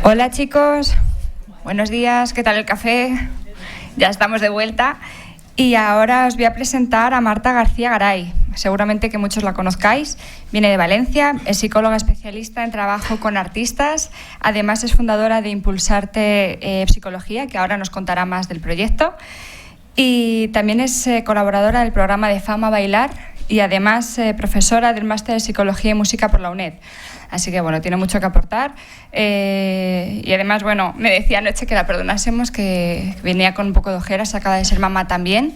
Hola chicos, buenos días, ¿qué tal el café? Ya estamos de vuelta y ahora os voy a presentar a Marta García Garay. Seguramente que muchos la conozcáis, viene de Valencia, es psicóloga especialista en trabajo con artistas, además es fundadora de Impulsarte Psicología, que ahora nos contará más del proyecto, y también es colaboradora del programa de Fama Bailar y además profesora del Máster de Psicología y Música por la UNED. Así que, bueno, tiene mucho que aportar. Y además, bueno, me decía anoche que la perdonásemos, que venía con un poco de ojeras, acaba de ser mamá también.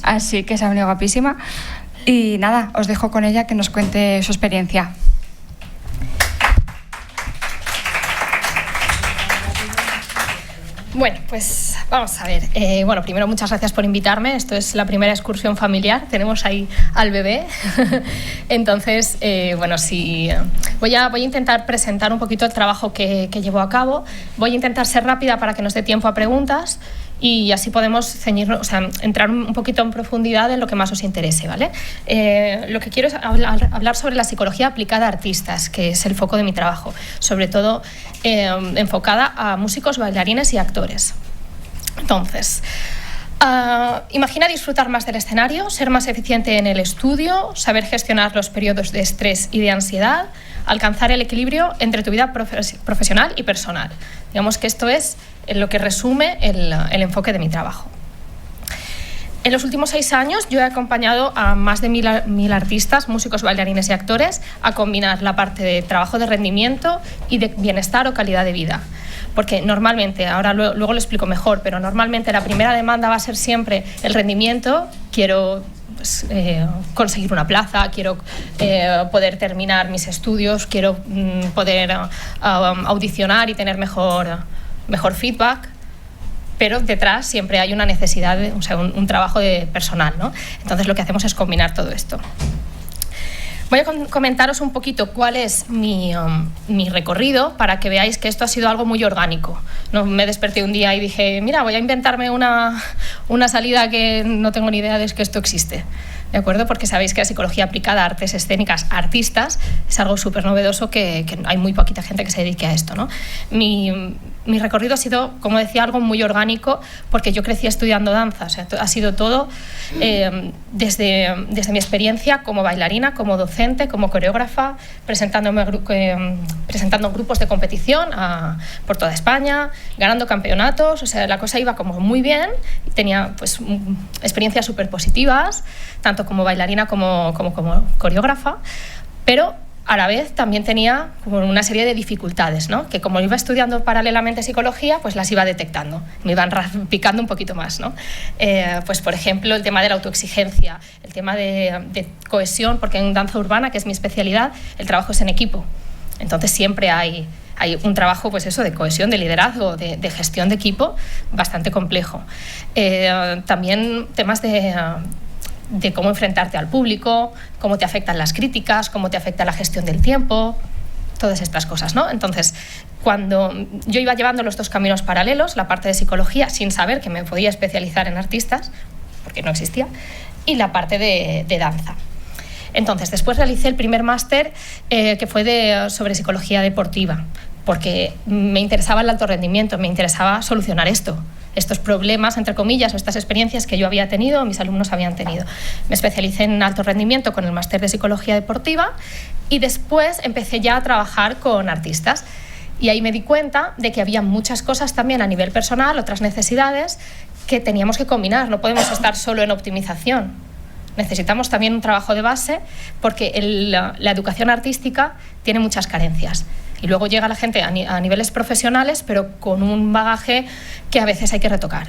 Así que se ha venido guapísima. Y nada, os dejo con ella que nos cuente su experiencia. Bueno, pues vamos a ver. Bueno, primero muchas gracias por invitarme. Esto es la primera excursión familiar. Tenemos ahí al bebé. Entonces, bueno, sí, voy a intentar presentar un poquito el trabajo que llevo a cabo. Voy a intentar ser rápida para que nos dé tiempo a preguntas y así podemos ceñirnos, o sea, entrar un poquito en profundidad en lo que más os interese, ¿vale? Lo que quiero es hablar sobre la psicología aplicada a artistas, que es el foco de mi trabajo, sobre todo enfocada a músicos, bailarines y actores. Entonces, imagina disfrutar más del escenario, ser más eficiente en el estudio, saber gestionar los periodos de estrés y de ansiedad, alcanzar el equilibrio entre tu vida profesional y personal. Digamos que esto es lo que resume el enfoque de mi trabajo. En los últimos 6 años yo he acompañado a más de 1000 artistas, músicos, bailarines y actores a combinar la parte de trabajo de rendimiento y de bienestar o calidad de vida. Porque normalmente, ahora luego lo explico mejor, pero normalmente la primera demanda va a ser siempre el rendimiento. Quiero conseguir una plaza, quiero poder terminar mis estudios, quiero poder audicionar y tener mejor feedback. Pero detrás siempre hay una necesidad, o sea, un trabajo de personal, ¿no? Entonces lo que hacemos es combinar todo esto. Voy a comentaros un poquito cuál es mi recorrido para que veáis que esto ha sido algo muy orgánico. No me desperté un día y dije, mira, voy a inventarme una salida que no tengo ni idea de que esto existe. ¿De acuerdo? Porque sabéis que la psicología aplicada a artes escénicas, artistas, es algo súper novedoso que hay muy poquita gente que se dedique a esto, ¿no? Mi recorrido ha sido, como decía, algo muy orgánico porque yo crecí estudiando danza. O sea, ha sido todo desde mi experiencia como bailarina, como docente, como coreógrafa, presentando grupos de competición por toda España, ganando campeonatos. O sea, la cosa iba como muy bien. Tenía pues experiencias súper positivas, tanto como bailarina como coreógrafa, pero a la vez también tenía como una serie de dificultades, ¿no? Que como iba estudiando paralelamente psicología, pues las iba detectando, me iban picando un poquito más, ¿no? Pues por ejemplo el tema de la autoexigencia, el tema de cohesión, porque en danza urbana, que es mi especialidad, el trabajo es en equipo, entonces siempre hay un trabajo, pues eso, de cohesión, de liderazgo, de gestión de equipo bastante complejo. También temas de cómo enfrentarte al público, cómo te afectan las críticas, cómo te afecta la gestión del tiempo, todas estas cosas, ¿no? Entonces, cuando yo iba llevando los dos caminos paralelos, la parte de psicología, sin saber que me podía especializar en artistas, porque no existía, y la parte de danza. Entonces, después realicé el primer máster que fue sobre psicología deportiva, porque me interesaba el alto rendimiento, me interesaba solucionar estos problemas, entre comillas, o estas experiencias que yo había tenido, mis alumnos habían tenido. Me especialicé en alto rendimiento con el máster de psicología deportiva y después empecé ya a trabajar con artistas. Y ahí me di cuenta de que había muchas cosas también a nivel personal, otras necesidades que teníamos que combinar. No podemos estar solo en optimización. Necesitamos también un trabajo de base porque la educación artística tiene muchas carencias. Y luego llega la gente a niveles profesionales, pero con un bagaje que a veces hay que retocar.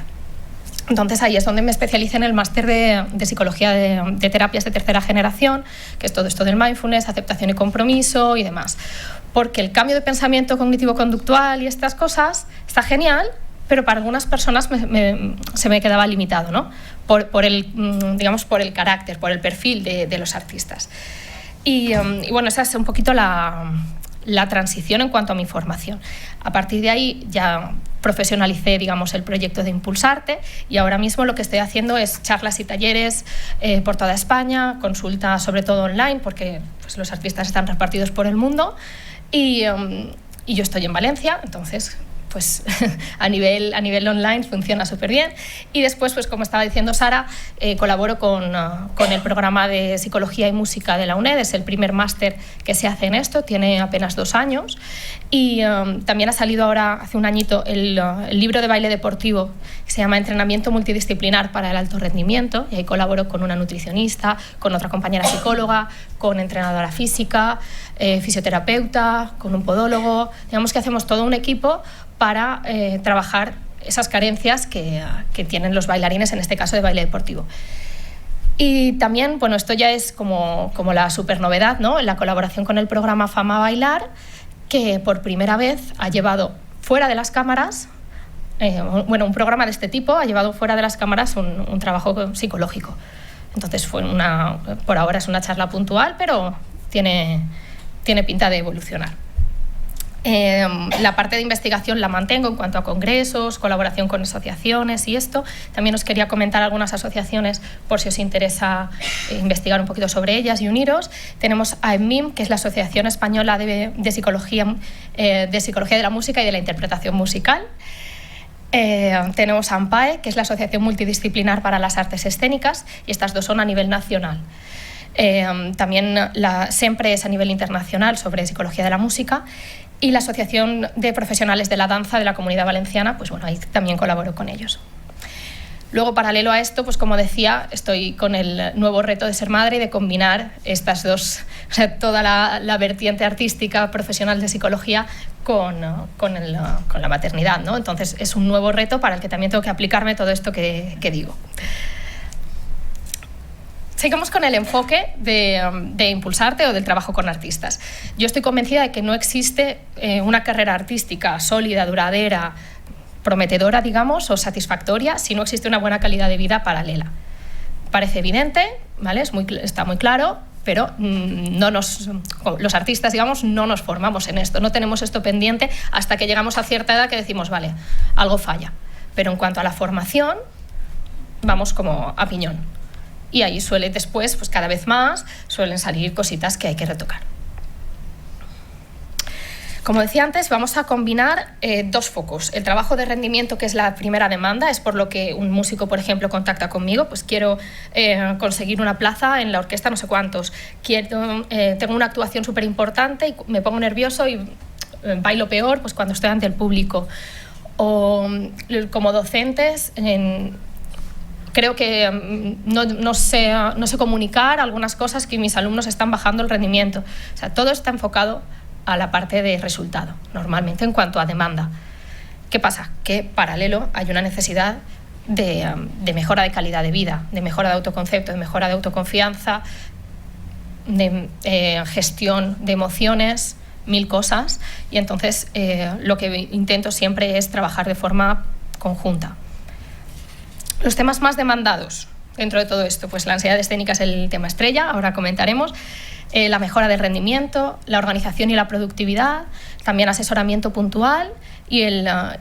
Entonces ahí es donde me especialicé en el máster de psicología de terapias de tercera generación, que es todo esto del mindfulness, aceptación y compromiso y demás. Porque el cambio de pensamiento cognitivo-conductual y estas cosas está genial, pero para algunas personas se me quedaba limitado, ¿no? Por el carácter, por el perfil de los artistas. Y bueno, esa es un poquito la transición en cuanto a mi formación. A partir de ahí ya profesionalicé, digamos, el proyecto de Impulsarte y ahora mismo lo que estoy haciendo es charlas y talleres por toda España, consultas sobre todo online porque pues, los artistas están repartidos por el mundo y y yo estoy en Valencia, entonces pues a nivel online funciona súper bien. Y después, pues como estaba diciendo Sara, colaboro con el programa de Psicología y Música de la UNED, es el primer máster que se hace en esto, tiene apenas 2 años. Y también ha salido ahora, hace un añito, el libro de baile deportivo que se llama Entrenamiento multidisciplinar para el alto rendimiento, y ahí colaboro con una nutricionista, con otra compañera psicóloga, con entrenadora física, fisioterapeuta, con un podólogo. Digamos que hacemos todo un equipo para trabajar esas carencias que tienen los bailarines, en este caso de baile deportivo. Y también, bueno, esto ya es como la super novedad, ¿no? En la colaboración con el programa Fama Bailar, que por primera vez ha llevado fuera de las cámaras, un programa de este tipo ha llevado fuera de las cámaras un trabajo psicológico. Entonces por ahora es una charla puntual, pero tiene pinta de evolucionar. La parte de investigación la mantengo en cuanto a congresos, colaboración con asociaciones y esto. También os quería comentar algunas asociaciones por si os interesa investigar un poquito sobre ellas y uniros. Tenemos a EMMIM, que es la Asociación Española de Psicología de la Música y de la Interpretación Musical. Tenemos a AMPAE, que es la Asociación Multidisciplinar para las Artes Escénicas, y estas dos son a nivel nacional. También la SEMPRE es a nivel internacional sobre psicología de la música, y la Asociación de Profesionales de la Danza de la Comunidad Valenciana, pues bueno, ahí también colaboro con ellos. Luego, paralelo a esto, pues como decía, estoy con el nuevo reto de ser madre y de combinar estas dos, o sea, toda la vertiente artística profesional de psicología con la maternidad, ¿no? Entonces es un nuevo reto para el que también tengo que aplicarme todo esto que digo. Sigamos con el enfoque de Impulsarte o del trabajo con artistas. Yo estoy convencida de que no existe una carrera artística sólida, duradera, prometedora, digamos, o satisfactoria si no existe una buena calidad de vida paralela. Parece evidente, ¿vale? Está muy claro, pero los artistas, digamos, no nos formamos en esto, no tenemos esto pendiente hasta que llegamos a cierta edad que decimos, vale, algo falla. Pero en cuanto a la formación, vamos como a piñón. Y ahí suele después, pues cada vez más, suelen salir cositas que hay que retocar. Como decía antes, vamos a combinar 2 focos. El trabajo de rendimiento, que es la primera demanda, es por lo que un músico, por ejemplo, contacta conmigo, pues quiero conseguir una plaza en la orquesta no sé cuántos, tengo una actuación súper importante y me pongo nervioso y bailo peor pues cuando estoy ante el público. O como docentes, creo que no sé comunicar algunas cosas que mis alumnos están bajando el rendimiento. O sea, todo está enfocado a la parte de resultado, normalmente en cuanto a demanda. ¿Qué pasa? Que paralelo hay una necesidad de mejora de calidad de vida, de mejora de autoconcepto, de mejora de autoconfianza, de gestión de emociones, 1000 cosas. Y entonces lo que intento siempre es trabajar de forma conjunta. Los temas más demandados dentro de todo esto, pues la ansiedad escénica es el tema estrella, ahora comentaremos, la mejora del rendimiento, la organización y la productividad, también asesoramiento puntual y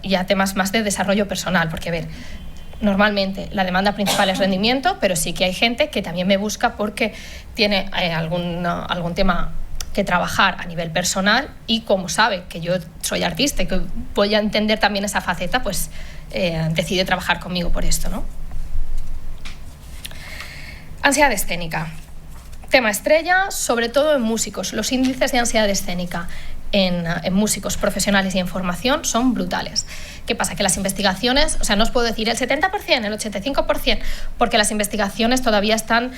ya temas más de desarrollo personal, porque a ver, normalmente la demanda principal es rendimiento, pero sí que hay gente que también me busca porque tiene algún tema que trabajar a nivel personal y como sabe que yo soy artista y que voy a entender también esa faceta, pues decide trabajar conmigo por esto, ¿no? Ansiedad escénica. Tema estrella, sobre todo en músicos. Los índices de ansiedad escénica en músicos profesionales y en formación son brutales. ¿Qué pasa? Que las investigaciones, o sea, no os puedo decir el 70%, el 85%, porque las investigaciones todavía están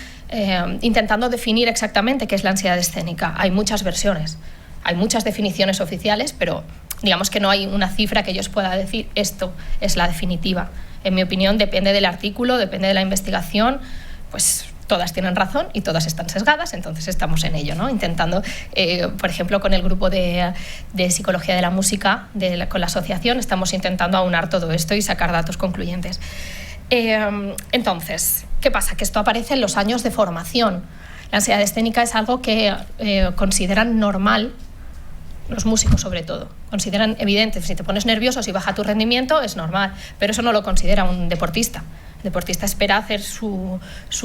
intentando definir exactamente qué es la ansiedad escénica. Hay muchas versiones, hay muchas definiciones oficiales, pero digamos que no hay una cifra que yo os pueda decir esto es la definitiva. En mi opinión, depende del artículo, depende de la investigación, pues todas tienen razón y todas están sesgadas, entonces estamos en ello, ¿no? Intentando, por ejemplo, con el grupo de psicología de la música, con la asociación, estamos intentando aunar todo esto y sacar datos concluyentes. Entonces, ¿qué pasa? Que esto aparece en los años de formación. La ansiedad escénica es algo que consideran normal, los músicos sobre todo, consideran evidente. Si te pones nervioso, si baja tu rendimiento, es normal, pero eso no lo considera un deportista. El deportista espera hacer su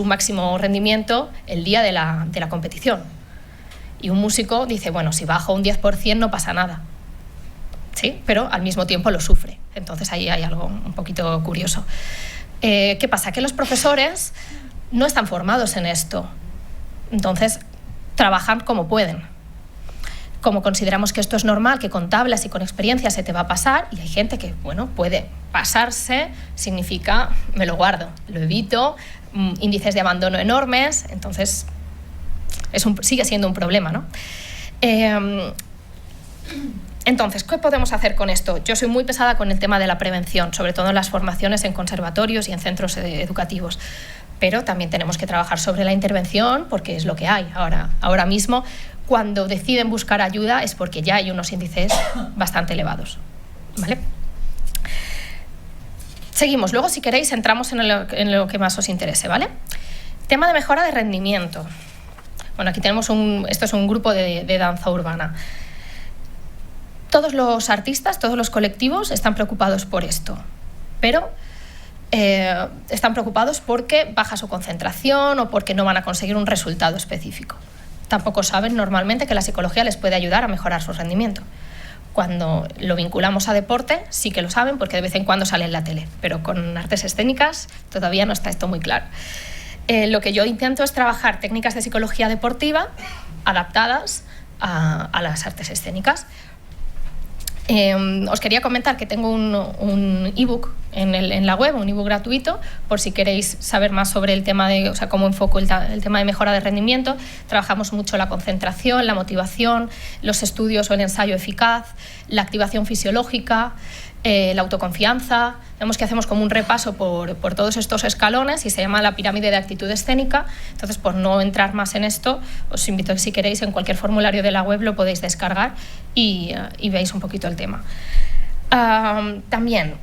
máximo rendimiento el día de la competición. Y un músico dice, bueno, si bajo un 10% no pasa nada. ¿sí? Pero al mismo tiempo lo sufre. Entonces ahí hay algo un poquito curioso. ¿Qué pasa? Que los profesores no están formados en esto. Entonces trabajan como pueden. Como consideramos que esto es normal, que con tablas y con experiencia se te va a pasar, y hay gente que, bueno, puede pasarse, significa me lo guardo, lo evito, índices de abandono enormes, entonces sigue siendo un problema, ¿no? Entonces, ¿qué podemos hacer con esto? Yo soy muy pesada con el tema de la prevención, sobre todo en las formaciones en conservatorios y en centros educativos, pero también tenemos que trabajar sobre la intervención porque es lo que hay ahora mismo. Cuando deciden buscar ayuda es porque ya hay unos índices bastante elevados, ¿vale? Seguimos. Luego, si queréis, entramos en lo que más os interese, ¿vale? Tema de mejora de rendimiento. Bueno, aquí tenemos esto es un grupo de danza urbana. Todos los artistas, todos los colectivos están preocupados por esto, pero están preocupados porque baja su concentración o porque no van a conseguir un resultado específico. Tampoco saben normalmente que la psicología les puede ayudar a mejorar su rendimiento. Cuando lo vinculamos a deporte, sí que lo saben porque de vez en cuando sale en la tele, pero con artes escénicas todavía no está esto muy claro. Lo que yo intento es trabajar técnicas de psicología deportiva adaptadas a las artes escénicas. Os quería comentar que tengo un ebook en la web, un ebook gratuito, por si queréis saber más sobre el tema de, o sea, cómo enfoco el tema de mejora de rendimiento. Trabajamos mucho la concentración, la motivación, los estudios o el ensayo eficaz, la activación fisiológica, la autoconfianza. Vemos que hacemos como un repaso por todos estos escalones y se llama la pirámide de actitud escénica. Entonces, por no entrar más en esto, os invito a que, si queréis, en cualquier formulario de la web lo podéis descargar y veis un poquito el tema. También,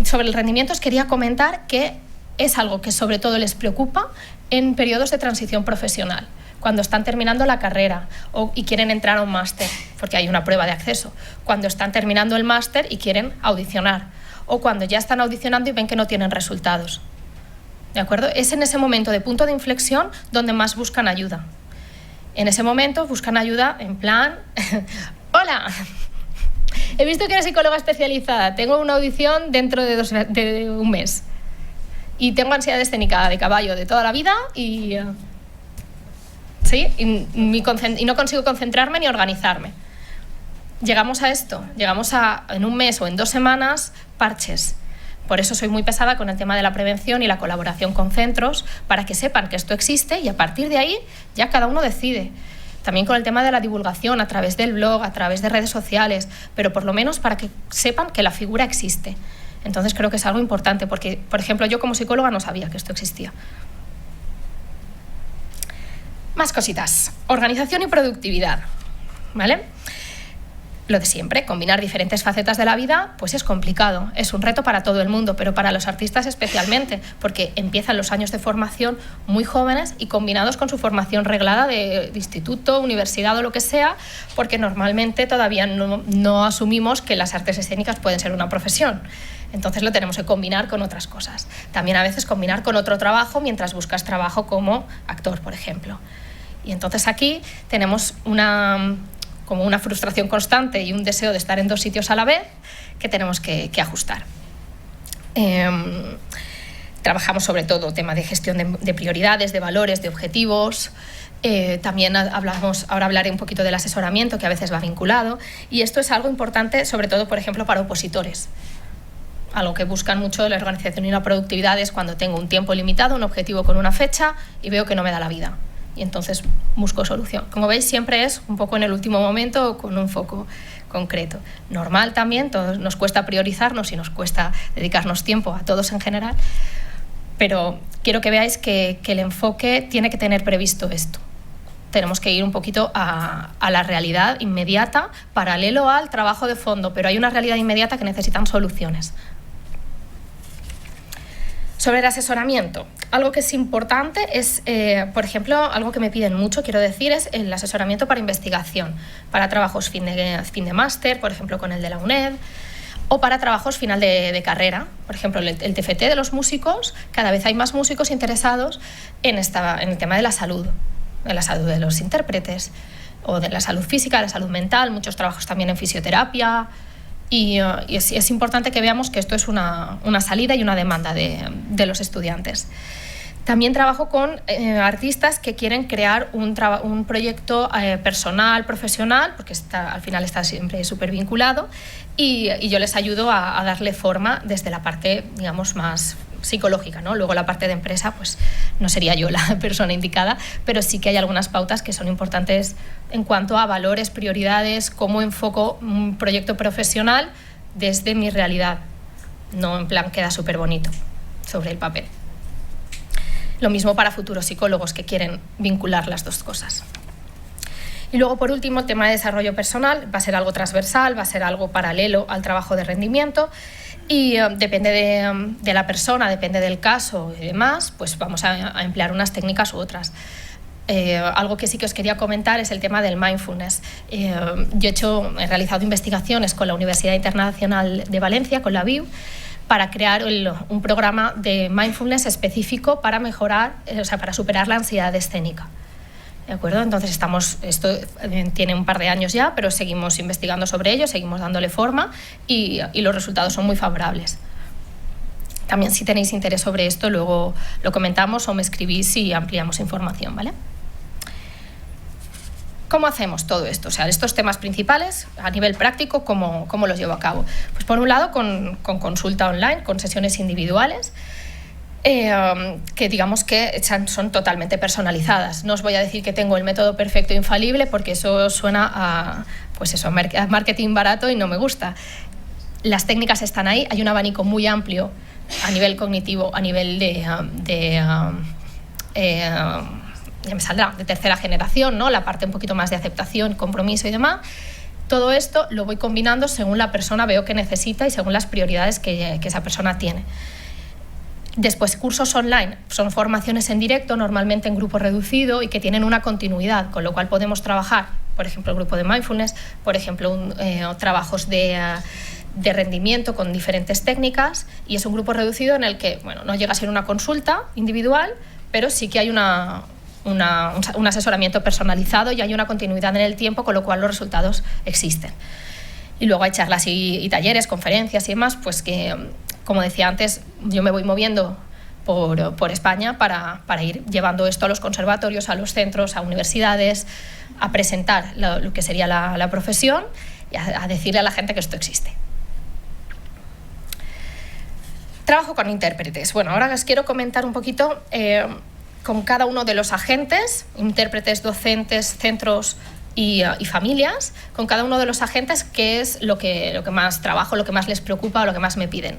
sobre el rendimiento os quería comentar que es algo que sobre todo les preocupa en periodos de transición profesional, cuando están terminando la carrera y quieren entrar a un máster, porque hay una prueba de acceso, cuando están terminando el máster y quieren audicionar, o cuando ya están audicionando y ven que no tienen resultados. ¿De acuerdo? Es en ese momento de punto de inflexión donde más buscan ayuda. En ese momento buscan ayuda en plan, hola, he visto que eres psicóloga especializada, tengo una audición dentro de un mes y tengo ansiedad escénica de caballo de toda la vida y... ¿sí? Y no consigo concentrarme ni organizarme. Llegamos a esto, en un mes o en 2 semanas, parches. Por eso soy muy pesada con el tema de la prevención y la colaboración con centros, para que sepan que esto existe y a partir de ahí ya cada uno decide. También con el tema de la divulgación a través del blog, a través de redes sociales, pero por lo menos para que sepan que la figura existe. Entonces creo que es algo importante porque, por ejemplo, yo como psicóloga no sabía que esto existía. Más cositas. Organización y productividad, ¿vale? Lo de siempre, combinar diferentes facetas de la vida, pues es complicado, es un reto para todo el mundo, pero para los artistas especialmente, porque empiezan los años de formación muy jóvenes y combinados con su formación reglada de instituto, universidad o lo que sea, porque normalmente todavía no asumimos que las artes escénicas pueden ser una profesión. Entonces lo tenemos que combinar con otras cosas. También a veces combinar con otro trabajo mientras buscas trabajo como actor, por ejemplo. Y entonces aquí tenemos como una frustración constante y un deseo de estar en 2 sitios a la vez que tenemos que ajustar. Trabajamos sobre todo tema de gestión de prioridades, de valores, de objetivos. También ahora hablaré un poquito del asesoramiento, que a veces va vinculado. Y esto es algo importante, sobre todo, por ejemplo, para opositores. Algo que buscan mucho la organización y la productividad es cuando tengo un tiempo limitado, un objetivo con una fecha y veo que no me da la vida. Y entonces busco solución. Como veis, siempre es un poco en el último momento o con un foco concreto. Normal también, todos nos cuesta priorizarnos y nos cuesta dedicarnos tiempo a todos en general, pero quiero que veáis que el enfoque tiene que tener previsto esto. Tenemos que ir un poquito a la realidad inmediata, paralelo al trabajo de fondo, pero hay una realidad inmediata que necesitan soluciones. Sobre el asesoramiento, algo que es importante es, por ejemplo, algo que me piden mucho, quiero decir, es el asesoramiento para investigación, para trabajos fin de máster, por ejemplo, con el de la UNED, o para trabajos final de carrera. Por ejemplo, el TFT de los músicos, cada vez hay más músicos interesados en el tema de la salud de los intérpretes. o de la salud física, de la salud mental, muchos trabajos también en fisioterapia. Y es importante que veamos que esto es una salida y una demanda de los estudiantes. También trabajo con artistas que quieren crear un proyecto personal, profesional, porque al final está siempre súper vinculado, y yo les ayudo a darle forma desde la parte, digamos, más psicológica, ¿no? Luego la parte de empresa, pues no sería yo la persona indicada, pero sí que hay algunas pautas que son importantes en cuanto a valores, prioridades, cómo enfoco un proyecto profesional desde mi realidad, no en plan queda súper bonito sobre el papel. Lo mismo para futuros psicólogos que quieren vincular las dos cosas. Y luego, por último, el tema de desarrollo personal va a ser algo transversal, va a ser algo paralelo al trabajo de rendimiento y depende de la persona, depende del caso y demás, pues vamos a emplear unas técnicas u otras. Algo que sí que os quería comentar es el tema del mindfulness. Yo he realizado investigaciones con la Universidad Internacional de Valencia, con la BIU, para crear un programa de mindfulness específico para mejorar, para superar la ansiedad escénica. ¿De acuerdo? Entonces esto tiene un par de años ya, pero seguimos investigando sobre ello, seguimos dándole forma y los resultados son muy favorables. También si tenéis interés sobre esto, luego lo comentamos o me escribís y ampliamos información, ¿vale? ¿Cómo hacemos todo esto? O sea, estos temas principales, a nivel práctico, ¿cómo los llevo a cabo? Pues por un lado, con consulta online, con sesiones individuales, que digamos que son totalmente personalizadas. No os voy a decir que tengo el método perfecto e infalible, porque eso suena a marketing barato y no me gusta. Las técnicas están ahí, hay un abanico muy amplio a nivel cognitivo, a nivel ya me saldrá, de tercera generación, ¿no? La parte un poquito más de aceptación, compromiso y demás. Todo esto lo voy combinando según la persona veo que necesita y según las prioridades que esa persona tiene. Después, cursos online son formaciones en directo, normalmente en grupo reducido y que tienen una continuidad, con lo cual podemos trabajar, por ejemplo, el grupo de mindfulness, por ejemplo, trabajos de rendimiento con diferentes técnicas, y es un grupo reducido en el que, bueno, no llega a ser una consulta individual, pero sí que hay un asesoramiento personalizado y hay una continuidad en el tiempo, con lo cual los resultados existen. Y luego hay charlas y talleres, conferencias y demás, pues que, como decía antes, yo me voy moviendo por España para ir llevando esto a los conservatorios, a los centros, a universidades, a presentar lo que sería la profesión y a decirle a la gente que esto existe. Trabajo con intérpretes. Bueno, ahora os quiero comentar un poquito con cada uno de los agentes, intérpretes, docentes, centros y familias, con cada uno de los agentes qué es lo que más trabajo, lo que más les preocupa o lo que más me piden.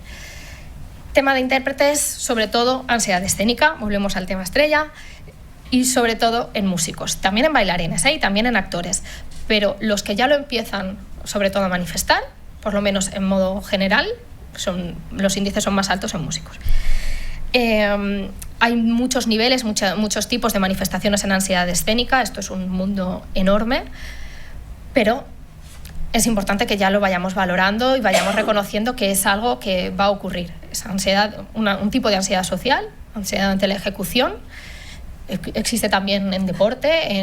Tema de intérpretes, sobre todo ansiedad escénica, volvemos al tema estrella, y sobre todo en músicos, también en bailarines y también en actores, pero los que ya lo empiezan sobre todo a manifestar, por lo menos en modo general, los índices son más altos en músicos. Hay muchos niveles, muchos tipos de manifestaciones en ansiedad escénica. Esto es un mundo enorme, pero es importante que ya lo vayamos valorando y vayamos reconociendo que es algo que va a ocurrir. Es ansiedad, un tipo de ansiedad social, ansiedad ante la ejecución. Existe también en deporte,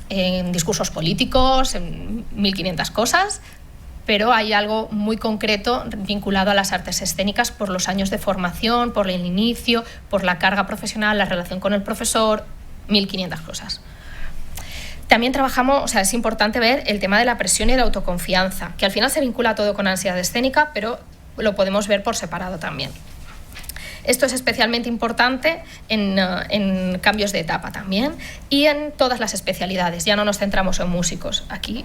en discursos políticos, en 1500 cosas, pero hay algo muy concreto vinculado a las artes escénicas por los años de formación, por el inicio, por la carga profesional, la relación con el profesor, 1500 cosas. También trabajamos, es importante ver el tema de la presión y la autoconfianza, que al final se vincula todo con ansiedad escénica, pero lo podemos ver por separado también. Esto es especialmente importante en cambios de etapa también y en todas las especialidades. Ya no nos centramos en músicos. Aquí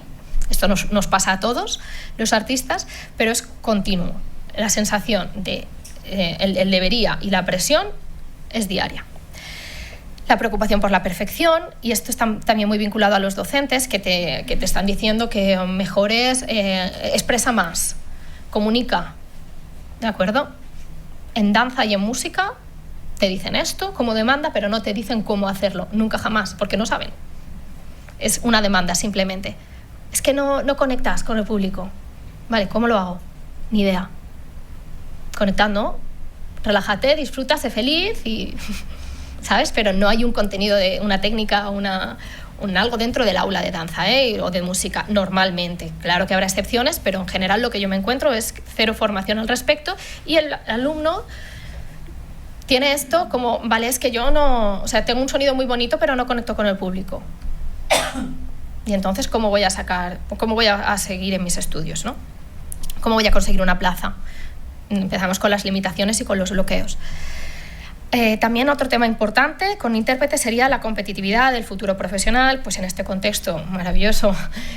esto nos pasa a todos los artistas, pero es continuo. La sensación de el debería y la presión es diaria. La preocupación por la perfección, y esto está también muy vinculado a los docentes que te están diciendo que mejores, expresa más, comunica, ¿de acuerdo? En danza y en música te dicen esto como demanda, pero no te dicen cómo hacerlo, nunca jamás, porque no saben. Es una demanda simplemente. Es que no conectas con el público. Vale, ¿cómo lo hago? Ni idea. Conectando, relájate, disfruta, sé feliz y... ¿sabes? Pero no hay un contenido de una técnica, algo dentro del aula de danza o de música, normalmente. Claro que habrá excepciones, pero en general lo que yo me encuentro es cero formación al respecto, y el alumno tiene esto como, vale, es que yo no, o sea, tengo un sonido muy bonito, pero no conecto con el público. Y entonces, ¿cómo voy a seguir en mis estudios, ¿no? ¿Cómo voy a conseguir una plaza? Empezamos con las limitaciones y con los bloqueos. También otro tema importante con intérprete sería la competitividad del futuro profesional, pues en este contexto maravilloso,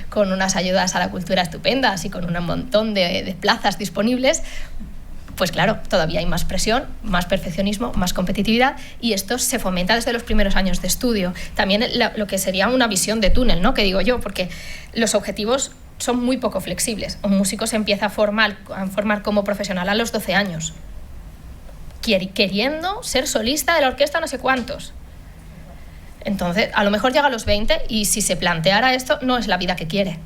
con unas ayudas a la cultura estupendas y con un montón de plazas disponibles, pues claro, todavía hay más presión, más perfeccionismo, más competitividad, y esto se fomenta desde los primeros años de estudio. También lo que sería una visión de túnel, ¿no? Que digo yo, porque los objetivos son muy poco flexibles. Un músico se empieza a formar como profesional a los 12 años, queriendo ser solista de la orquesta no sé cuántos. Entonces, a lo mejor llega a los 20 y si se planteara esto, no es la vida que quiere.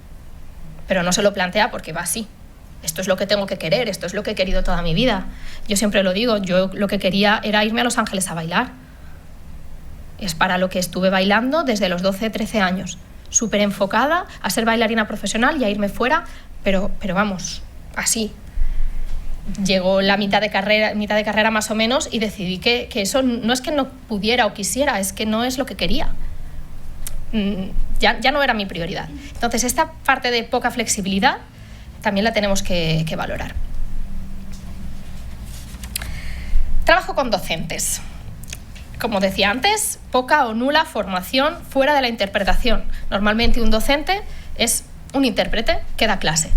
Pero no se lo plantea porque va así. Esto es lo que tengo que querer, esto es lo que he querido toda mi vida. Yo siempre lo digo, yo lo que quería era irme a Los Ángeles a bailar. Es para lo que estuve bailando desde los 12, 13 años. Súper enfocada a ser bailarina profesional y a irme fuera, pero vamos, así. Llegó la mitad de carrera más o menos y decidí que eso no es que no pudiera o quisiera, es que no es lo que quería. Ya no era mi prioridad. Entonces, esta parte de poca flexibilidad también la tenemos que valorar. Trabajo con docentes. Como decía antes, poca o nula formación fuera de la interpretación. Normalmente un docente es un intérprete que da clase.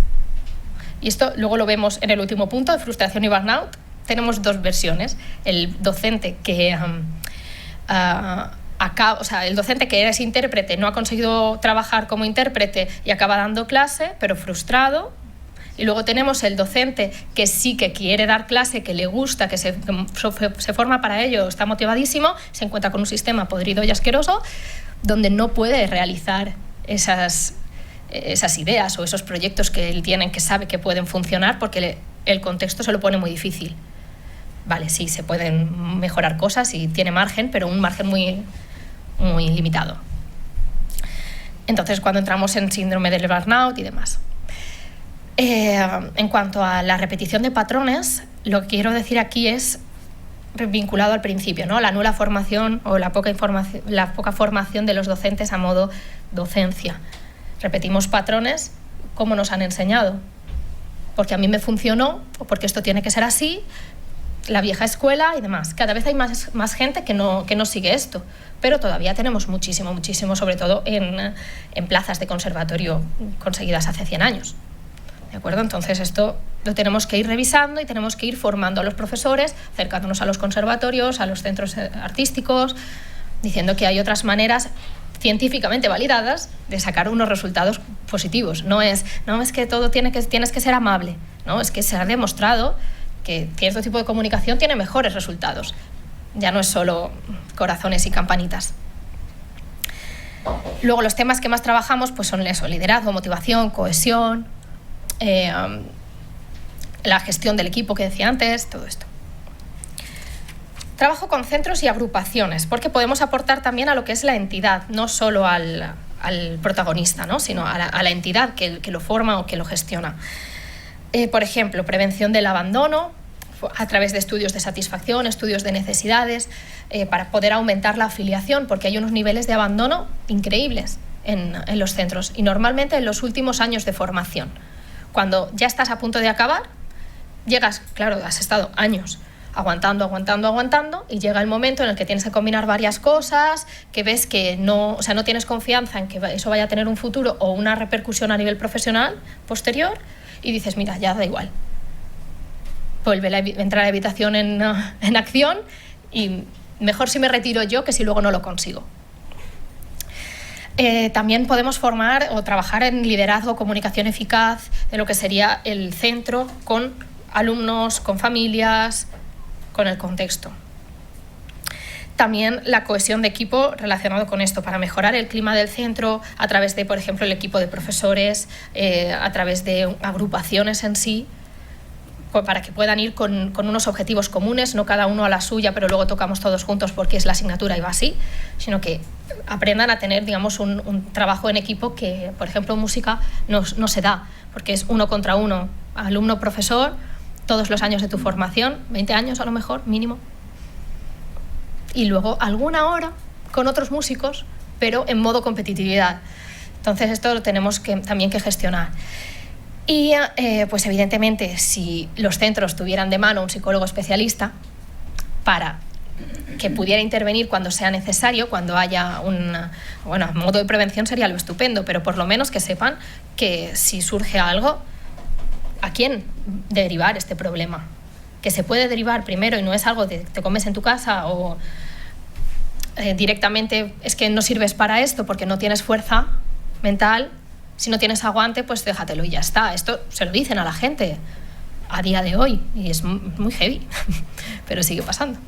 Y esto luego lo vemos en el último punto de frustración y burnout. Tenemos dos versiones. El docente que el docente que es intérprete no ha conseguido trabajar como intérprete y acaba dando clase, pero frustrado. Y luego tenemos el docente que sí que quiere dar clase, que le gusta, que se forma para ello, está motivadísimo, se encuentra con un sistema podrido y asqueroso, donde no puede realizar esas ideas o esos proyectos que él tiene, que sabe que pueden funcionar, porque el contexto se lo pone muy difícil. Vale, sí, se pueden mejorar cosas y tiene margen, pero un margen muy, muy limitado. Entonces, cuando entramos en síndrome del burnout y demás. En cuanto a la repetición de patrones, lo que quiero decir aquí es vinculado al principio, ¿no? La nula formación o la poca formación de los docentes a modo docencia. Repetimos patrones como nos han enseñado, porque a mí me funcionó o porque esto tiene que ser así, la vieja escuela y demás. Cada vez hay más gente que no sigue esto, pero todavía tenemos muchísimo, sobre todo en plazas de conservatorio conseguidas hace 100 años. ¿De acuerdo? Entonces esto lo tenemos que ir revisando y tenemos que ir formando a los profesores, acercándonos a los conservatorios, a los centros artísticos, diciendo que hay otras maneras científicamente validadas de sacar unos resultados positivos. No es que todo tienes que ser amable, no, es que se ha demostrado que cierto tipo de comunicación tiene mejores resultados. Ya no es solo corazones y campanitas. Luego los temas que más trabajamos pues son eso: liderazgo, motivación, cohesión, la gestión del equipo que decía antes, todo esto. Trabajo con centros y agrupaciones, porque podemos aportar también a lo que es la entidad, no solo al protagonista, ¿no? Sino a la entidad que lo forma o que lo gestiona. Por ejemplo, prevención del abandono, a través de estudios de satisfacción, estudios de necesidades, para poder aumentar la afiliación, porque hay unos niveles de abandono increíbles en los centros, y normalmente en los últimos años de formación. Cuando ya estás a punto de acabar, llegas, claro, has estado años aguantando, y llega el momento en el que tienes que combinar varias cosas, que ves que no tienes confianza en que eso vaya a tener un futuro o una repercusión a nivel profesional posterior, y dices, mira, ya da igual. Vuelve a entrar a la habitación en acción, y mejor si me retiro yo que si luego no lo consigo. También podemos formar o trabajar en liderazgo, comunicación eficaz, de lo que sería el centro, con alumnos, con familias, con el contexto. También la cohesión de equipo relacionado con esto, para mejorar el clima del centro a través de, por ejemplo, el equipo de profesores, a través de agrupaciones en sí, para que puedan ir con unos objetivos comunes, no cada uno a la suya, pero luego tocamos todos juntos porque es la asignatura y va así, sino que aprendan a tener, digamos, un trabajo en equipo que, por ejemplo, en música no se da, porque es 1 contra 1, alumno-profesor, todos los años de tu formación, 20 años a lo mejor, mínimo, y luego alguna hora con otros músicos, pero en modo competitividad. Entonces esto lo tenemos también que gestionar. Y pues evidentemente, si los centros tuvieran de mano un psicólogo especialista para que pudiera intervenir cuando sea necesario, cuando haya bueno, modo de prevención sería lo estupendo, pero por lo menos que sepan que si surge algo, ¿a quién derivar este problema? Que se puede derivar primero y no es algo de te comes en tu casa o directamente es que no sirves para esto porque no tienes fuerza mental, si no tienes aguante, pues déjatelo y ya está. Esto se lo dicen a la gente a día de hoy y es muy heavy, pero sigue pasando.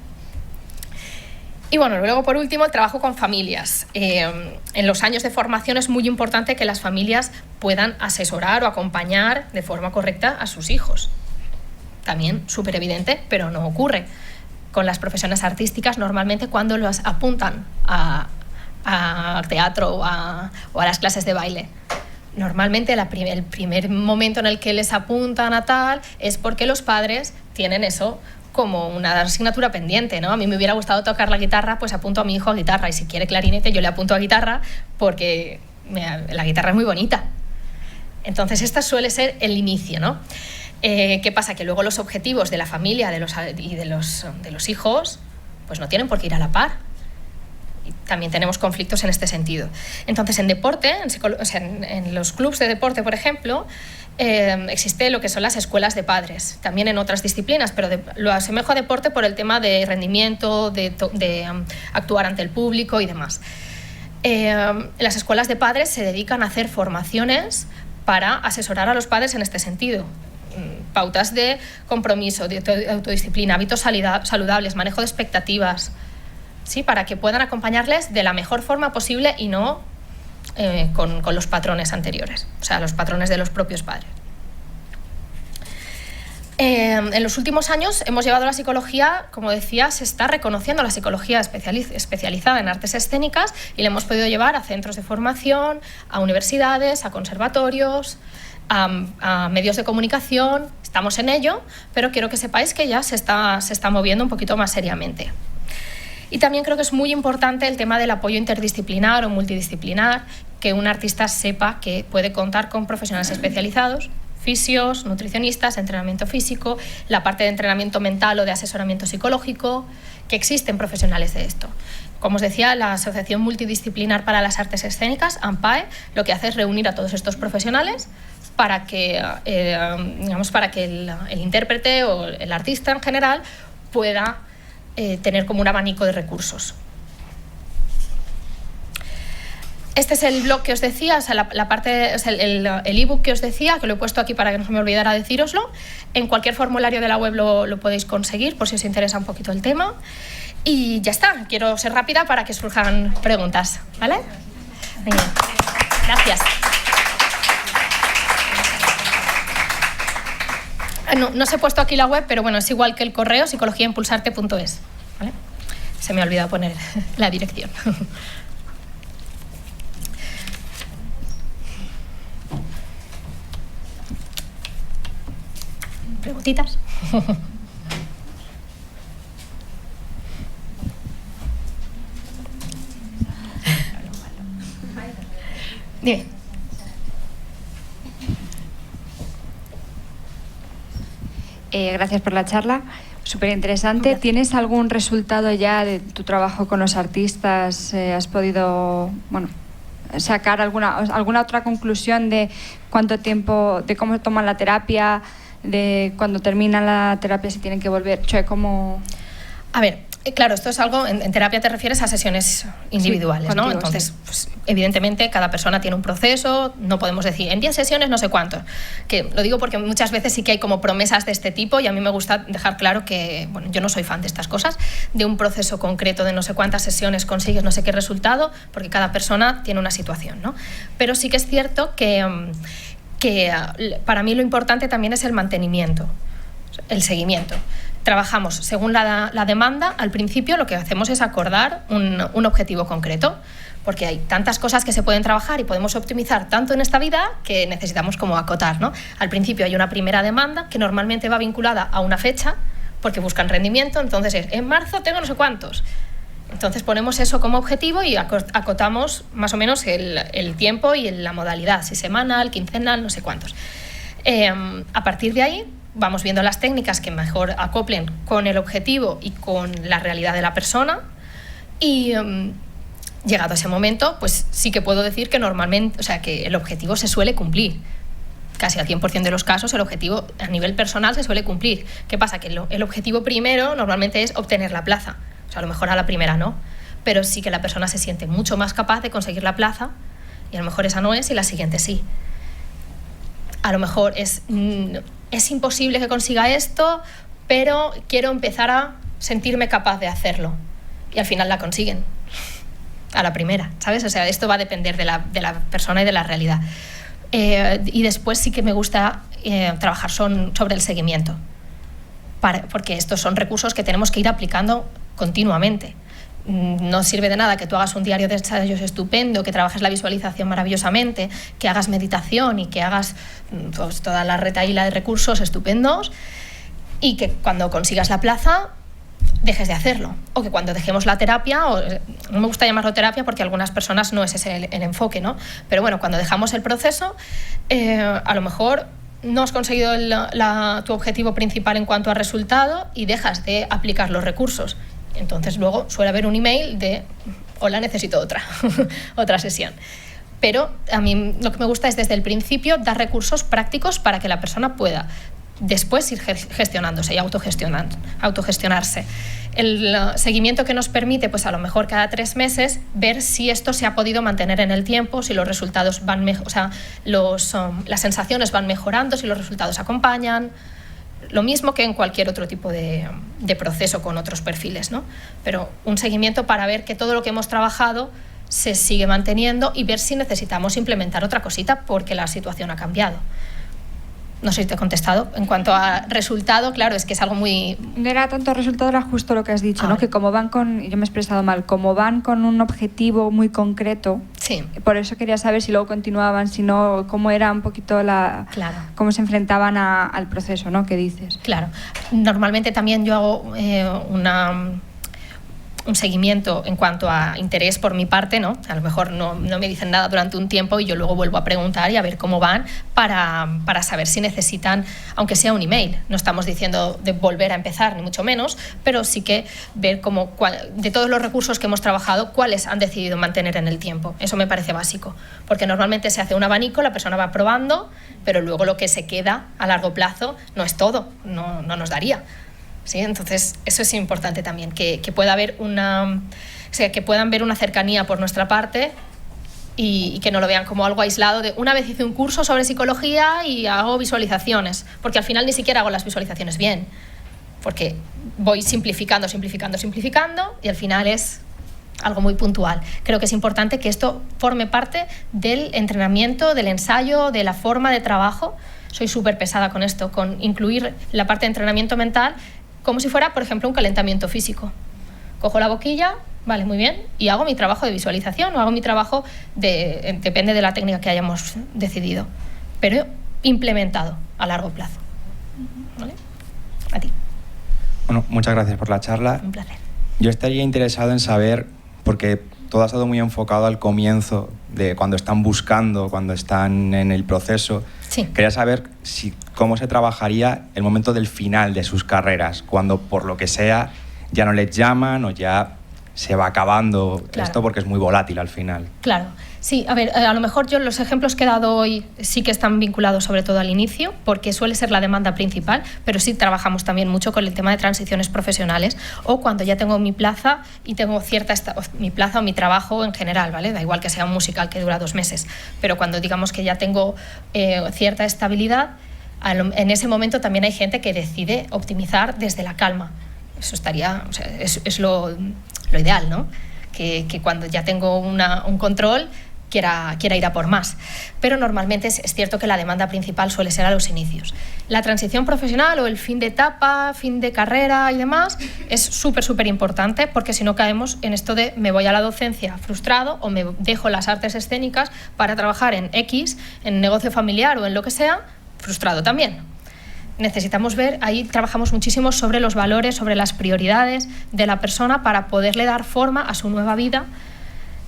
Y bueno, luego por último, el trabajo con familias. En los años de formación es muy importante que las familias puedan asesorar o acompañar de forma correcta a sus hijos. También súper evidente, pero no ocurre. Con las profesiones artísticas, normalmente cuando los apuntan a teatro o a las clases de baile, normalmente el primer momento en el que les apuntan a tal es porque los padres tienen eso como una asignatura pendiente, ¿no? A mí me hubiera gustado tocar la guitarra, pues apunto a mi hijo a guitarra, y si quiere clarinete yo le apunto a guitarra porque la guitarra es muy bonita. Entonces esta suele ser el inicio, ¿no? ¿Qué pasa? Que luego los objetivos de la familia y de los hijos pues no tienen por qué ir a la par. Y también tenemos conflictos en este sentido. Entonces en deporte, en los clubs de deporte, por ejemplo, existe lo que son las escuelas de padres, también en otras disciplinas, pero lo asemejo a deporte por el tema de rendimiento, de actuar ante el público y demás. Las escuelas de padres se dedican a hacer formaciones para asesorar a los padres en este sentido. Pautas de compromiso, de autodisciplina, hábitos saludables, manejo de expectativas, ¿sí? Para que puedan acompañarles de la mejor forma posible y no con los patrones anteriores, o sea, los patrones de los propios padres. En los últimos años hemos llevado la psicología, como decía, se está reconociendo la psicología especializada en artes escénicas y la hemos podido llevar a centros de formación, a universidades, a conservatorios, a medios de comunicación. Estamos en ello, pero quiero que sepáis que ya se está moviendo un poquito más seriamente. Y también creo que es muy importante el tema del apoyo interdisciplinar o multidisciplinar, que un artista sepa que puede contar con profesionales especializados, fisios, nutricionistas, entrenamiento físico, la parte de entrenamiento mental o de asesoramiento psicológico, que existen profesionales de esto. Como os decía, la Asociación Multidisciplinar para las Artes Escénicas, AMPAE, lo que hace es reunir a todos estos profesionales para que, para que el intérprete o el artista en general pueda tener como un abanico de recursos. Este es el blog que os decía, o sea, el ebook que os decía, que lo he puesto aquí para que no se me olvidara decíroslo. En cualquier formulario de la web lo podéis conseguir, por si os interesa un poquito el tema. Y ya está, quiero ser rápida para que surjan preguntas, ¿vale? Bien. Gracias. No os he puesto aquí la web, pero bueno, es igual que el correo, psicologiaimpulsarte.es, ¿vale? Se me ha olvidado poner la dirección. ¿Preguntitas? Dime. Gracias por la charla, súper interesante. ¿Tienes algún resultado ya de tu trabajo con los artistas? ¿Has podido sacar alguna otra conclusión de cuánto tiempo, de cómo toman la terapia, de cuando termina la terapia si tienen que volver? A ver, claro, esto es algo, en terapia te refieres a sesiones individuales, sí, ¿no? Entonces, sí. Pues, evidentemente, cada persona tiene un proceso, no podemos decir en 10 sesiones no sé cuánto. Que lo digo porque muchas veces sí que hay como promesas de este tipo y a mí me gusta dejar claro que, bueno, yo no soy fan de estas cosas, de un proceso concreto de no sé cuántas sesiones consigues no sé qué resultado, porque cada persona tiene una situación, ¿no? Pero sí que es cierto que para mí lo importante también es el mantenimiento, el seguimiento. trabajamos según la demanda. Al principio lo que hacemos es acordar un objetivo concreto, porque hay tantas cosas que se pueden trabajar y podemos optimizar tanto en esta vida que necesitamos como acotar, ¿no? Al principio hay una primera demanda que normalmente va vinculada a una fecha, porque buscan rendimiento, entonces es, en marzo tengo no sé cuántos. Entonces ponemos eso como objetivo y acotamos más o menos el tiempo y la modalidad, si semanal, quincenal, no sé cuántos. A partir de ahí vamos viendo las técnicas que mejor acoplen con el objetivo y con la realidad de la persona y llegado a ese momento, pues sí que puedo decir que normalmente, o sea, que el objetivo se suele cumplir. Casi al 100% de los casos el objetivo a nivel personal se suele cumplir. ¿Qué pasa? Que el objetivo primero normalmente es obtener la plaza. O sea, a lo mejor a la primera no, pero sí que la persona se siente mucho más capaz de conseguir la plaza y a lo mejor esa no es y la siguiente sí. A lo mejor es imposible que consiga esto, pero quiero empezar a sentirme capaz de hacerlo. Y al final la consiguen a la primera, ¿sabes? O sea, esto va a depender de la persona y de la realidad. Y después sí que me gusta trabajar sobre el seguimiento, porque estos son recursos que tenemos que ir aplicando continuamente. No sirve de nada que tú hagas un diario de ensayos estupendo, que trabajes la visualización maravillosamente, que hagas meditación y que hagas pues, toda la retahíla de recursos estupendos y que cuando consigas la plaza dejes de hacerlo, o que cuando dejemos la terapia, no me gusta llamarlo terapia porque a algunas personas no es ese el enfoque, ¿no? Pero bueno, cuando dejamos el proceso, a lo mejor no has conseguido tu objetivo principal en cuanto a resultado y dejas de aplicar los recursos. Entonces luego suele haber un email de hola, necesito otra sesión. Pero a mí lo que me gusta es desde el principio dar recursos prácticos para que la persona pueda después ir gestionándose y autogestionarse. El seguimiento que nos permite, pues a lo mejor cada 3 meses, ver si esto se ha podido mantener en el tiempo, si los resultados van o sea, las sensaciones van mejorando, si los resultados acompañan. Lo mismo que en cualquier otro tipo de proceso con otros perfiles, ¿no? Pero un seguimiento para ver que todo lo que hemos trabajado se sigue manteniendo y ver si necesitamos implementar otra cosita porque la situación ha cambiado. No sé si te he contestado. En cuanto a resultado, claro, es que es algo muy... No era tanto resultado, era justo lo que has dicho, ¿no? Que como van con... Yo me he expresado mal. Como van con un objetivo muy concreto, sí. Por eso quería saber si luego continuaban, si no, cómo era un poquito Claro. Cómo se enfrentaban al proceso, ¿no? ¿Qué dices? Claro. Normalmente también yo hago un seguimiento en cuanto a interés por mi parte, ¿no? A lo mejor no me dicen nada durante un tiempo y yo luego vuelvo a preguntar y a ver cómo van para saber si necesitan, aunque sea un email. No estamos diciendo de volver a empezar, ni mucho menos, pero sí que ver de todos los recursos que hemos trabajado, cuáles han decidido mantener en el tiempo. Eso me parece básico, porque normalmente se hace un abanico, la persona va probando, pero luego lo que se queda a largo plazo no es todo, no nos daría. ¿Sí? Entonces, eso es importante también, que pueda haber que puedan ver una cercanía por nuestra parte y que no lo vean como algo aislado de una vez hice un curso sobre psicología y hago visualizaciones, porque al final ni siquiera hago las visualizaciones bien, porque voy simplificando y al final es algo muy puntual. Creo que es importante que esto forme parte del entrenamiento, del ensayo, de la forma de trabajo. Soy súper pesada con esto, con incluir la parte de entrenamiento mental como si fuera, por ejemplo, un calentamiento físico. Cojo la boquilla, vale, muy bien, y hago mi trabajo de visualización o hago mi trabajo depende de la técnica que hayamos decidido, pero implementado a largo plazo. ¿Vale? A ti. Bueno, muchas gracias por la charla. Un placer. Yo estaría interesado en saber, porque todo ha estado muy enfocado al comienzo, de cuando están buscando, cuando están en el proceso. Sí. Quería saber cómo se trabajaría el momento del final de sus carreras, cuando por lo que sea ya no les llaman o ya se va acabando esto porque es muy volátil al final. Claro. Sí, a ver, a lo mejor yo los ejemplos que he dado hoy sí que están vinculados sobre todo al inicio, porque suele ser la demanda principal, pero sí trabajamos también mucho con el tema de transiciones profesionales o cuando ya tengo mi plaza y tengo mi plaza o mi trabajo en general, ¿vale? Da igual que sea un musical que dura 2 meses, pero cuando digamos que ya tengo cierta estabilidad, en ese momento también hay gente que decide optimizar desde la calma. Eso estaría, o sea, es lo ideal, ¿no? Que cuando ya tengo un control, quiera ir a por más. Pero normalmente es cierto que la demanda principal suele ser a los inicios. La transición profesional o el fin de etapa, fin de carrera y demás es súper importante, porque si no caemos en esto de me voy a la docencia frustrado o me dejo las artes escénicas para trabajar en X, en negocio familiar o en lo que sea, frustrado también. Necesitamos ver, ahí trabajamos muchísimo sobre los valores, sobre las prioridades de la persona para poderle dar forma a su nueva vida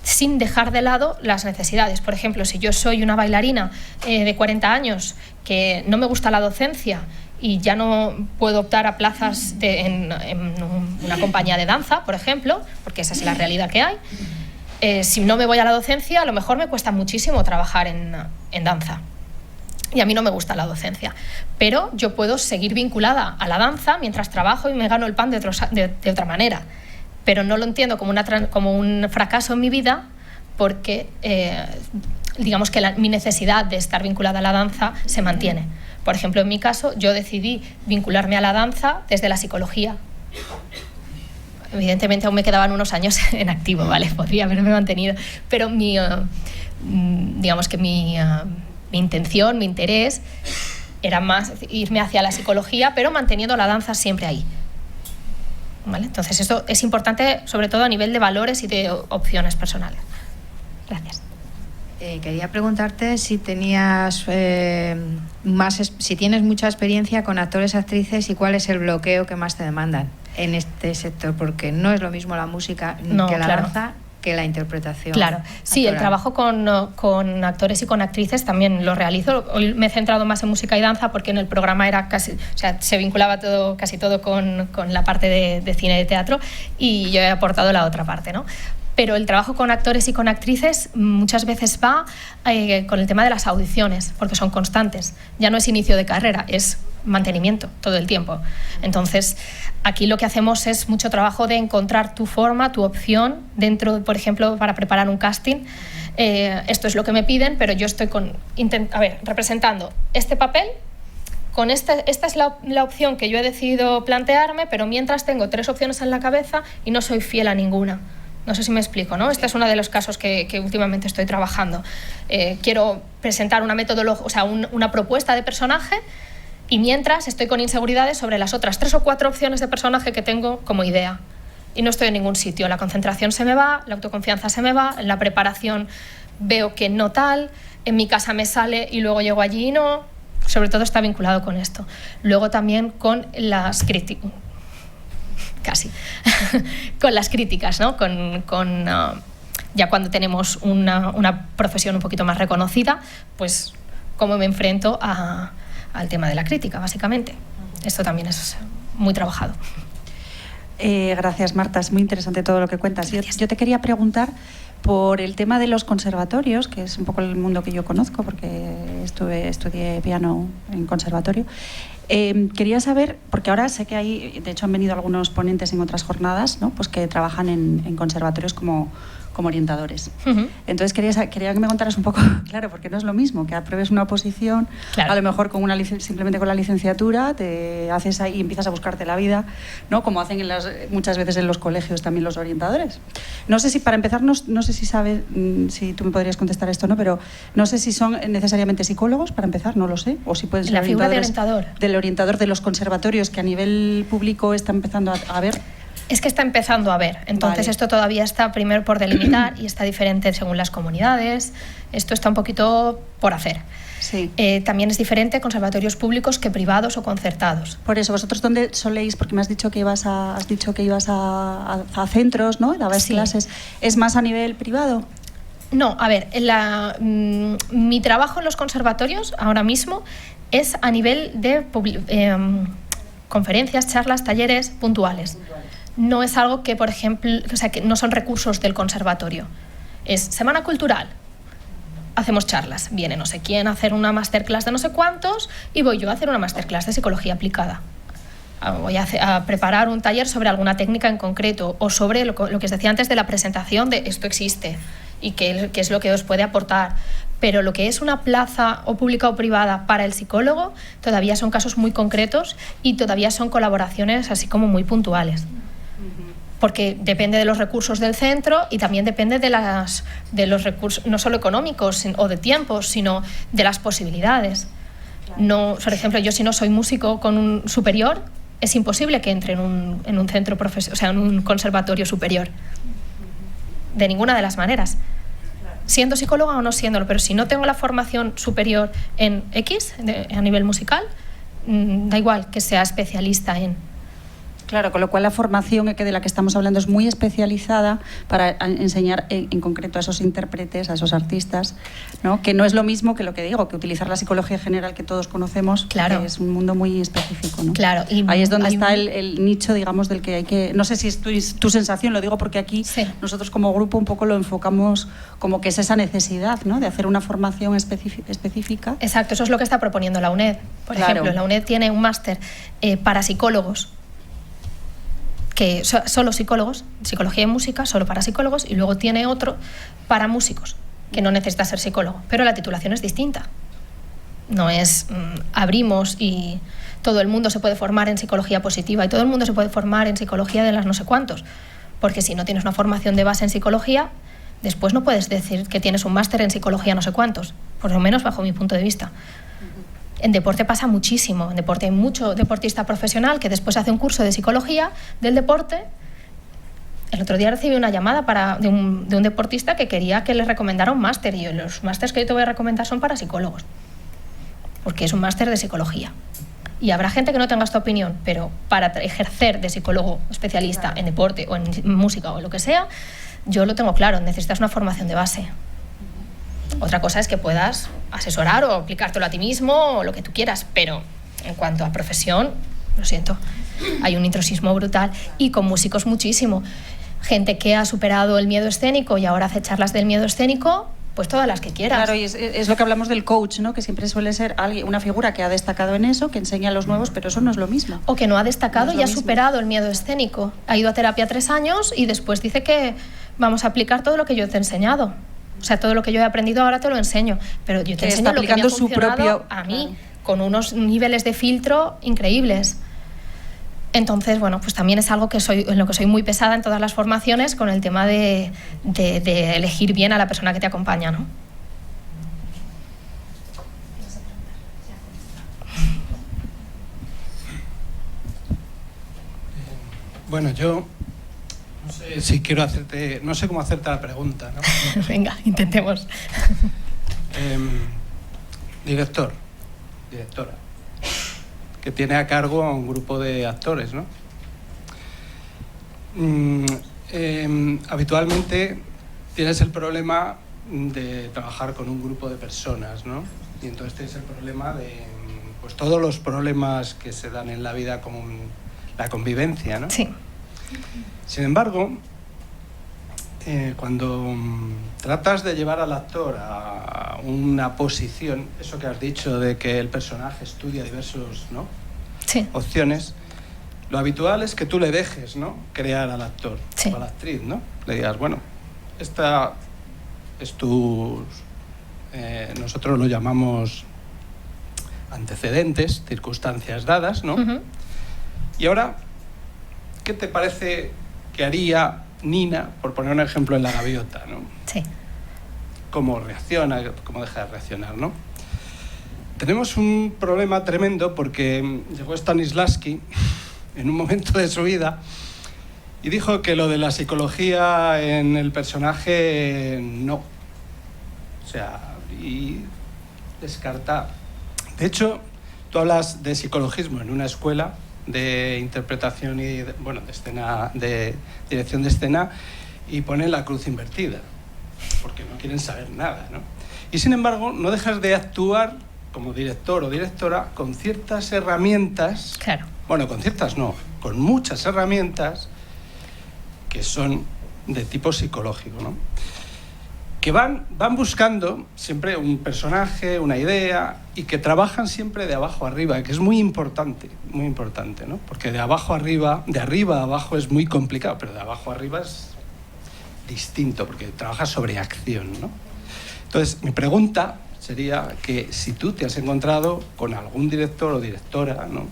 sin dejar de lado las necesidades. Por ejemplo, si yo soy una bailarina de 40 años que no me gusta la docencia y ya no puedo optar a plazas en una compañía de danza, por ejemplo, porque esa es la realidad que hay, si no me voy a la docencia, a lo mejor me cuesta muchísimo trabajar en danza. Y a mí no me gusta la docencia, pero yo puedo seguir vinculada a la danza mientras trabajo y me gano el pan de otra manera. Pero no lo entiendo como un fracaso en mi vida, porque digamos que mi necesidad de estar vinculada a la danza se mantiene. Por ejemplo, en mi caso, yo decidí vincularme a la danza desde la psicología. Evidentemente aún me quedaban unos años en activo, ¿vale? Podría haberme mantenido, pero digamos que mi intención, mi interés era más irme hacia la psicología, pero manteniendo la danza siempre ahí. ¿Vale? Entonces esto es importante, sobre todo a nivel de valores y de opciones personales. Gracias. Quería preguntarte si tenías si tienes mucha experiencia con actores, actrices, y cuál es el bloqueo que más te demandan en este sector, porque no es lo mismo la música que la danza, que la interpretación. Claro, sí, el trabajo con actores y con actrices también lo realizo. Hoy me he centrado más en música y danza porque en el programa era se vinculaba casi todo con la parte de cine y de teatro, y yo he aportado la otra parte, ¿no? Pero el trabajo con actores y con actrices muchas veces va con el tema de las audiciones, porque son constantes. Ya no es inicio de carrera, es mantenimiento todo el tiempo. Entonces, aquí lo que hacemos es mucho trabajo de encontrar tu forma, tu opción dentro, por ejemplo, para preparar un casting. Esto es lo que me piden, pero yo estoy representando este papel. Esta es la opción que yo he decidido plantearme, pero mientras tengo 3 opciones en la cabeza y no soy fiel a ninguna. No sé si me explico, ¿no? Este es uno de los casos que últimamente estoy trabajando. Quiero presentar una metodología, o sea, una propuesta de personaje, y mientras estoy con inseguridades sobre las otras 3 o 4 opciones de personaje que tengo como idea. Y no estoy en ningún sitio. La concentración se me va, la autoconfianza se me va, en la preparación veo que no tal, en mi casa me sale y luego llego allí y no. Sobre todo está vinculado con esto. Luego también con las críticas. Casi. Con las críticas, ¿no? Ya cuando tenemos una profesión un poquito más reconocida, pues cómo me enfrento al tema de la crítica, básicamente. Esto también es muy trabajado. Gracias, Marta. Es muy interesante todo lo que cuentas. Yo te quería preguntar por el tema de los conservatorios, que es un poco el mundo que yo conozco, porque estudié piano en conservatorio. Quería saber, porque ahora sé que de hecho han venido algunos ponentes en otras jornadas, ¿no? Pues que trabajan en conservatorios como orientadores. Uh-huh. Entonces quería que me contaras un poco, claro, porque no es lo mismo que apruebes una oposición, claro, a lo mejor simplemente con la licenciatura te haces ahí y empiezas a buscarte la vida, ¿no? Como hacen muchas veces en los colegios también los orientadores. No sé si, para empezar, no sé si sabes, si tú me podrías contestar esto, ¿no? Pero no sé si son necesariamente psicólogos, para empezar, no lo sé, o si pueden ser la figura de orientador. Del orientador de los conservatorios, que a nivel público está empezando a ver. Es que está empezando a ver, entonces vale. Esto todavía está primero por delimitar y está diferente según las comunidades, esto está un poquito por hacer. Sí. También es diferente conservatorios públicos que privados o concertados. Por eso, ¿vosotros dónde soléis? Porque me has dicho que ibas a centros, ¿no? Dabas clases. ¿Es más a nivel privado? No, a ver, mi trabajo en los conservatorios ahora mismo es a nivel de conferencias, charlas, talleres puntuales. No es algo que, por ejemplo, que no son recursos del conservatorio. Es semana cultural, hacemos charlas. Viene no sé quién a hacer una masterclass de no sé cuántos y voy yo a hacer una masterclass de psicología aplicada. Voy a preparar un taller sobre alguna técnica en concreto o sobre lo que os decía antes de la presentación de esto existe y qué es lo que os puede aportar. Pero lo que es una plaza o pública o privada para el psicólogo todavía son casos muy concretos y todavía son colaboraciones así como muy puntuales. porque depende de los recursos del centro y también depende de los recursos, no solo económicos o de tiempo, sino de las posibilidades. No, por ejemplo, yo si no soy músico con un superior, es imposible que entre en un centro profesional, o sea, en un conservatorio superior. De ninguna de las maneras. Siendo psicóloga o no siéndolo, pero si no tengo la formación superior en X, a nivel musical, da igual que sea especialista en... Claro, con lo cual la formación de la que estamos hablando es muy especializada para enseñar en concreto a esos intérpretes, a esos artistas, ¿no? Que no es lo mismo que lo que digo, que utilizar la psicología general que todos conocemos, claro, que es un mundo muy específico, ¿no? Claro, y ahí es donde está el nicho, digamos, del que hay que... No sé si es tu sensación, lo digo porque aquí sí, nosotros como grupo un poco lo enfocamos como que es esa necesidad, ¿no? De hacer una formación específica. Exacto, eso es lo que está proponiendo la UNED. Por ejemplo, la UNED tiene un máster para psicólogos, que solo psicólogos, psicología y música, solo para psicólogos, y luego tiene otro para músicos, que no necesita ser psicólogo, pero la titulación es distinta. No es abrimos y todo el mundo se puede formar en psicología positiva y todo el mundo se puede formar en psicología de las no sé cuántos, porque si no tienes una formación de base en psicología, después no puedes decir que tienes un máster en psicología no sé cuántos, por lo menos bajo mi punto de vista. En deporte pasa muchísimo. En deporte hay mucho deportista profesional que después hace un curso de psicología del deporte. El otro día recibí una llamada de un deportista que quería que le recomendara un máster, y los másters que yo te voy a recomendar son para psicólogos, porque es un máster de psicología. Y habrá gente que no tenga esta opinión, pero para ejercer de psicólogo especialista en deporte o en música o en lo que sea, yo lo tengo claro, necesitas una formación de base. Otra cosa es que puedas asesorar o aplicártelo a ti mismo o lo que tú quieras, pero en cuanto a profesión, lo siento, hay un intrusismo brutal, y con músicos muchísimo. Gente que ha superado el miedo escénico y ahora hace charlas del miedo escénico, pues todas las que quieras. Claro, y es lo que hablamos del coach, ¿no? Que siempre suele ser una figura que ha destacado en eso, que enseña a los nuevos, pero eso no es lo mismo. O que no ha destacado no es y ha mismo. superado el miedo escénico. Ha ido a terapia 3 años y después dice que vamos a aplicar todo lo que yo te he enseñado. O sea, todo lo que yo he aprendido ahora te lo enseño, pero yo te enseño lo que me ha funcionado a mí, con unos niveles de filtro increíbles. Entonces, bueno, pues también es algo en lo que soy muy pesada en todas las formaciones, con el tema de elegir bien a la persona que te acompaña, ¿no? Bueno, yo no sé si quiero hacerte, no sé cómo hacerte la pregunta, ¿no? Venga, intentemos. Directora, que tiene a cargo a un grupo de actores, ¿no? Habitualmente tienes el problema de trabajar con un grupo de personas, ¿no? Y entonces tienes el problema de pues todos los problemas que se dan en la vida, como la convivencia, ¿no? Sí. Sin embargo, cuando tratas de llevar al actor a una posición, eso que has dicho de que el personaje estudia diversos, ¿no? Sí. Opciones, lo habitual es que tú le dejes, ¿no? Crear al actor, sí, o a la actriz, ¿no? Le digas, bueno, esta es tu... nosotros lo llamamos antecedentes, circunstancias dadas, ¿no? Uh-huh. Y ahora, ¿qué te parece que haría Nina, por poner un ejemplo, en La Gaviota, ¿no? Sí. ¿Cómo reacciona? ¿Cómo deja de reaccionar, no? Tenemos un problema tremendo porque llegó Stanislavski en un momento de su vida y dijo que lo de la psicología en el personaje no. O sea, y descartar. De hecho, tú hablas de psicologismo en una escuela de interpretación y de escena, de dirección de escena, y ponen la cruz invertida porque no quieren saber nada, ¿no? Y sin embargo no dejas de actuar como director o directora con ciertas herramientas. Claro. Bueno, con ciertas no, con muchas herramientas que son de tipo psicológico, ¿no? Que van buscando siempre un personaje, una idea, y que trabajan siempre de abajo a arriba, que es muy importante, ¿no? Porque de abajo a arriba, de arriba a abajo es muy complicado, pero de abajo a arriba es distinto, porque trabajas sobre acción, ¿no? Entonces, mi pregunta sería que si tú te has encontrado con algún director o directora, ¿no?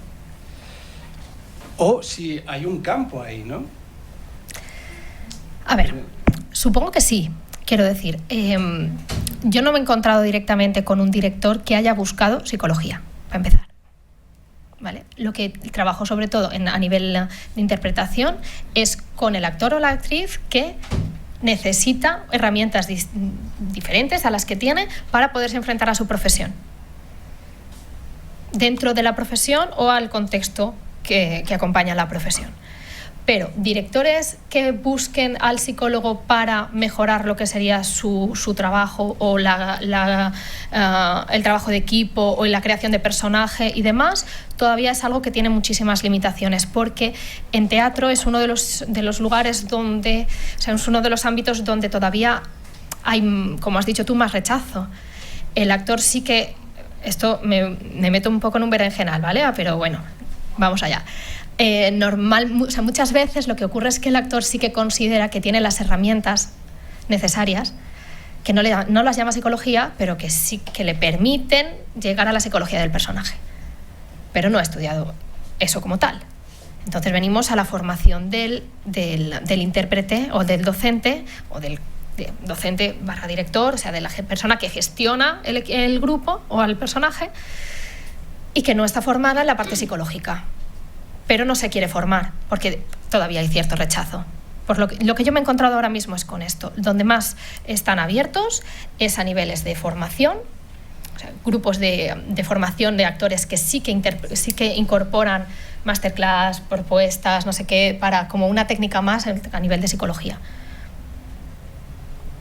O si hay un campo ahí, ¿no? A ver, supongo que sí. Quiero decir, yo no me he encontrado directamente con un director que haya buscado psicología, para empezar. ¿Vale? Lo que trabajo sobre todo a nivel de interpretación es con el actor o la actriz que necesita herramientas diferentes a las que tiene para poderse enfrentar a su profesión. Dentro de la profesión o al contexto que acompaña a la profesión. Pero directores que busquen al psicólogo para mejorar lo que sería su trabajo o el trabajo de equipo o la creación de personaje y demás, todavía es algo que tiene muchísimas limitaciones, porque en teatro es uno de los lugares donde, o sea, es uno de los ámbitos donde todavía hay, como has dicho tú, más rechazo. El actor sí que, esto me meto un poco en un berenjenal, ¿vale? Pero bueno, vamos allá. Muchas veces lo que ocurre es que el actor sí que considera que tiene las herramientas necesarias, que no las llama psicología, pero que sí que le permiten llegar a la psicología del personaje. Pero no ha estudiado eso como tal. Entonces venimos a la formación del intérprete o del docente o del docente / director, o sea, de la persona que gestiona el grupo o al personaje y que no está formada en la parte psicológica. Pero no se quiere formar, porque todavía hay cierto rechazo. Por lo que yo me he encontrado ahora mismo es con esto. Donde más están abiertos es a niveles de formación, o sea, grupos de formación de actores que sí que incorporan masterclass, propuestas, no sé qué, para como una técnica más a nivel de psicología.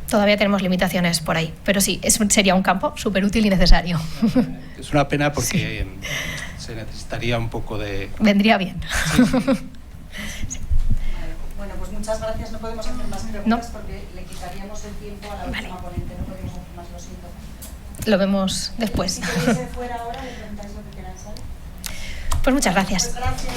Todavía tenemos limitaciones por ahí, pero sí, sería un campo súper útil y necesario. Es una pena porque... Sí. Se necesitaría un poco de... Vendría bien. Sí. Sí. Bueno, pues muchas gracias. No podemos hacer más preguntas porque le quitaríamos el tiempo a la última ponente. No podemos hacer más, lo siento. Lo vemos después. Si queréis ir fuera ahora, le preguntáis lo que queráis, ¿vale? Pues muchas gracias. Pues gracias.